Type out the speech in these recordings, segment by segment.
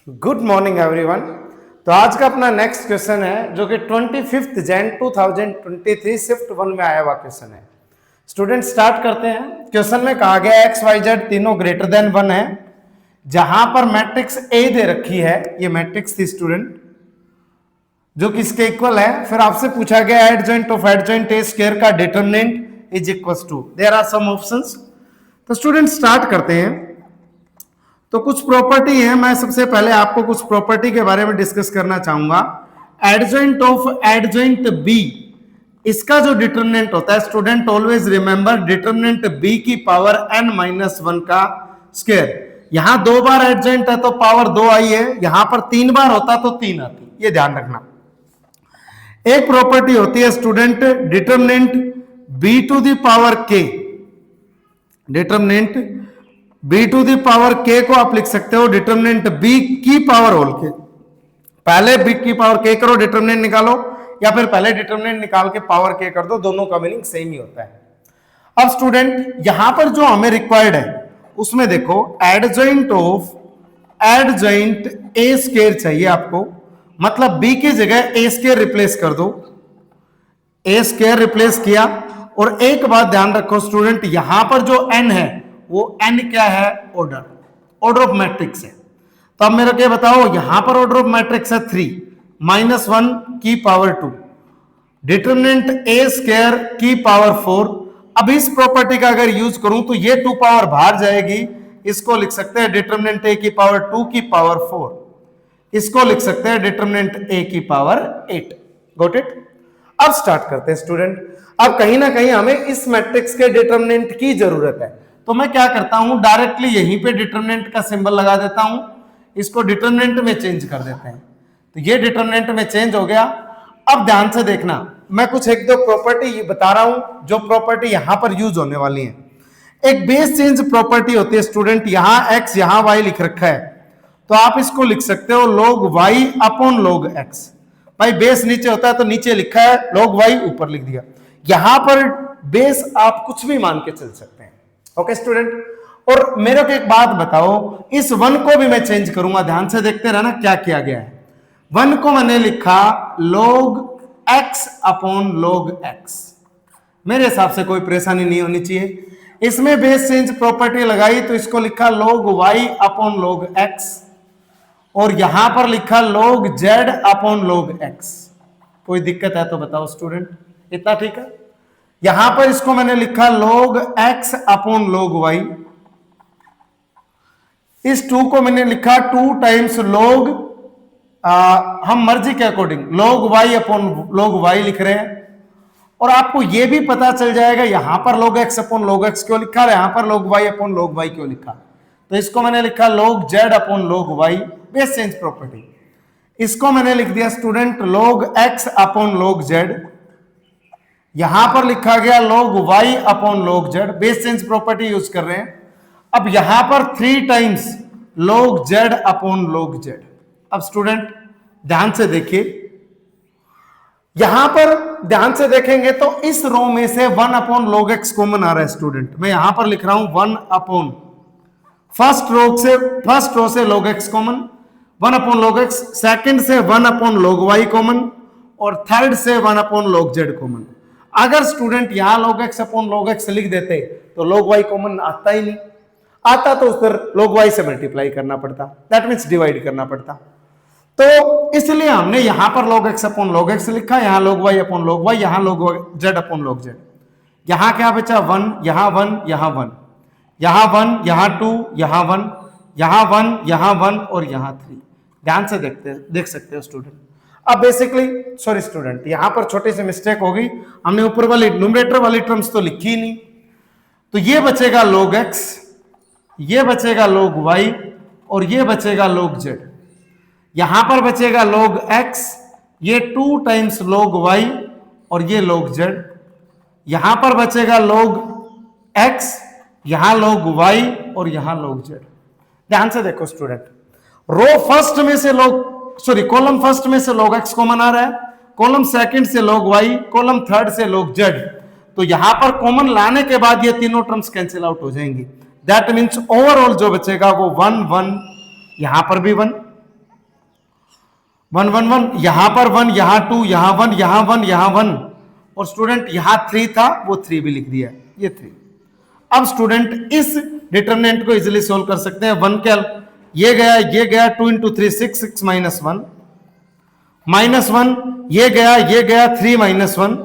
Good morning everyone. तो आज का अपना नेक्स्ट क्वेश्चन है जो कि 25 जैन 2023 शिफ्ट 1 में आया हुआ क्वेश्चन है। स्टूडेंट स्टार्ट करते हैं। क्वेश्चन में कहा गया एक्स वाई जेड तीनों ग्रेटर देन 1 है, जहां पर मैट्रिक्स ए दे रखी है, ये मैट्रिक्स थी स्टूडेंट, जो कि इसके इक्वल है। फिर आपसे पूछा गया adjoint of adjoint A square का determinant is equal to, there are some options. तो स्टूडेंट स्टार्ट करते हैं। तो कुछ प्रॉपर्टी है, मैं सबसे पहले आपको कुछ प्रॉपर्टी के बारे में डिस्कस करना चाहूंगा। एडजॉइंट ऑफ एडजॉइंट बी, इसका जो डिटरमिनेंट होता है student, always remember determinant B की पावर n-1 का स्क्वायर। यहां 2 बार एडजॉइंट है तो पावर 2 आई है, यहां पर 3 बार होता तो 3 आती, ये ध्यान रखना। एक प्रॉपर्टी होती है student determinant b to the power k, determinant b to the power k को आप लिख सकते हो डिटरमिनेंट b की पावर होल के। पहले b की पावर k करो, डिटरमिनेंट निकालो, या फिर पहले डिटरमिनेंट निकाल के पावर k कर दो, दोनों का मीनिंग सेम ही होता है। अब स्टूडेंट यहां पर जो हमें रिक्वायर्ड है उसमें देखो adjoint of adjoint a square चाहिए आपको, मतलब b की जगह a स्क्वायर रिप्लेस कर दो, a स्क्वायर रिप्लेस किया। और एक बात ध्यान रखो स्टूडेंट, यहां पर जो n है वो n क्या है, ऑर्डर, ऑर्डर ऑफ मैट्रिक्स है। तो अब मेरे को बताओ, यहां पर ऑर्डर ऑफ मैट्रिक्स है 3 -1 की पावर 2, डिटरमिनेंट a स्क्वायर की पावर 4। अब इस प्रॉपर्टी का अगर यूज करूं तो ये 2 पावर बाहर जाएगी, इसको लिख सकते हैं डिटरमिनेंट a की पावर 2 की पावर 4, इसको लिख सकते हैं डिटरमिनेंट a की पावर 8। Got it. अब स्टार्ट करते हैं स्टूडेंट। अब कहीं ना कहीं हमें इस मैट्रिक्स के डिटरमिनेंट की जरूरत है, तो मैं क्या करता हूं, डायरेक्टली यहीं पे डिटरमिनेंट का सिंबल लगा देता हूं, इसको डिटरमिनेंट में चेंज कर देते हैं। तो ये डिटरमिनेंट में चेंज हो गया। अब ध्यान से देखना, मैं कुछ 1-2 प्रॉपर्टी बता रहा हूं जो प्रॉपर्टी यहां पर यूज होने वाली है। एक बेस चेंज प्रॉपर्टी होती है स्टूडेंट, यहां x यहां y लिख रखा है, तो आप इसको लिख सकते हो log y upon log x। भाई बेस नीचे होता है तो नीचे लिखा है, log y ऊपर लिख दिया। यहां पर बेस आप कुछ भी मान के चल सकते हैं। Okay student. और मेरे को एक बात बताओ, इस 1 को भी मैं चेंज करूंगा, ध्यान से देखते रहना क्या किया गया है। 1 को मैंने लिखा log x upon log x, मेरे हिसाब से कोई परेशानी नहीं होनी चाहिए। इसमें बेस चेंज प्रॉपर्टी लगाई तो इसको लिखा log y upon log x, और यहां पर लिखा log z upon log x। कोई दिक्कत है तो बताओ स्टूडेंट, इतना ठीक है। यहां पर इसको मैंने लिखा log x upon log y, इस 2 को मैंने लिखा 2 टाइम्स log, हम मर्जी के according log y upon log y लिख रहे हैं। और आपको यह भी पता चल जाएगा यहां पर log x upon log x क्यों लिखा, यहां पर log y upon log y क्यों लिखा। तो इसको मैंने लिखा log z upon log y, base change property. इसको मैंने लिख दिया student log x upon log z, यहां पर लिखा गया log y upon log z, base change property use कर रहे हैं। अब यहां पर 3 times log z upon log z। अब स्टूडेंट ध्यान से देखिए, यहां पर ध्यान से देखेंगे तो इस रो में से 1 अपॉन log x कॉमन आ रहा है स्टूडेंट। मैं यहां पर लिख रहा हूं 1 अपॉन, फर्स्ट रो से log x common, 1 upon log x, second से 1 अपॉन log y कॉमन, और थर्ड से 1 अपॉन log z कॉमन। अगर स्टूडेंट यहां log x upon log x लिख देते तो log y कॉमन आता ही नहीं, आता तो उस पर log y से मल्टीप्लाई करना पड़ता, दैट मीन्स डिवाइड करना पड़ता। तो इसलिए हमने यहां पर log x upon log x लिखा, यहां log y upon log y, यहां log z upon log z। यहां क्या बचा, 1, यहां 1, यहां 1, यहां 1, यहां 2, यहां 1, यहां 1, यहां 1 और यहां 3। ध्यान से देख सकते हो स्टूडेंट। अब बेसिकली सॉरी स्टूडेंट, यहां पर छोटी सी मिस्टेक हो गई, हमने ऊपर वाली न्यूमरेटर वाली टर्म्स तो लिखी ही नहीं। तो ये बचेगा log x, ये बचेगा log y, और ये बचेगा log z। यहां पर बचेगा log x, ये 2 टाइम्स log y, और ये log z। यहां पर बचेगा log x, यहां log y, और यहां log z। ध्यान से देखो स्टूडेंट, रो फर्स्ट में से कॉलम फर्स्ट में से log x कॉमन आ रहा है, कॉलम सेकंड से log y, कॉलम थर्ड से log z। तो यहां पर कॉमन लाने के बाद ये तीनों टर्म्स कैंसिल आउट हो जाएंगी। दैट मीन्स ओवरऑल जो बचेगा वो 1 1, यहां पर भी 1, 1 1 1, यहां पर 1, यहां 2, यहां 1, यहां 1, यहां 1, और स्टूडेंट यहां 3 था, वो 3 भी लिख दिया, ये 3। अब स्टूडेंट इस डिटरमिनेंट को इजीली सोल्व कर सकते हैं। 1 क्या, ये गया 2 इंटू 3 6, 6 माइनस 1, -1, ये गया 3 माइनस 1,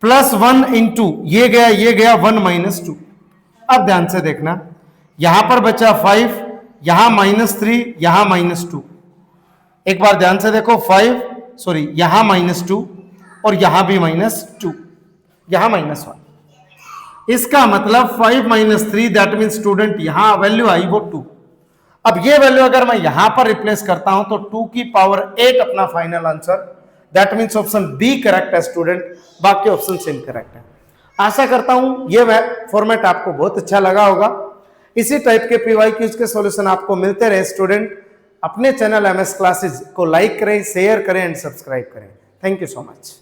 प्लस 1 इंटू ये गया 1 माइनस 2। अब ध्यान से देखना, यहां पर बचा 5, यहां -3, यहां -2। एक बार ध्यान से देखो, 5 सॉरी यहां -2 और यहां भी -2, यहां -1। इसका मतलब 5 - 3, दैट मीन स्टूडेंट यहां वैल्यू आई वो 2। अब ये वैल्यू अगर मैं यहां पर रिप्लेस करता हूं तो 2 की पावर 8 अपना final answer, that means option B correct है स्टूडेंट, बाकी ऑप्शन इनकरेक्ट है। आशा करता हूं ये फॉर्मेट आपको बहुत अच्छा लगा होगा। इसी टाइप के पीवाईक्यूज के सॉल्यूशन आपको मिलते रहे स्टूडेंट। अपने चैनल एमएस क्लासेस को लाइक करें, शेयर करें एंड सब्सक्राइब करें। Thank you so much.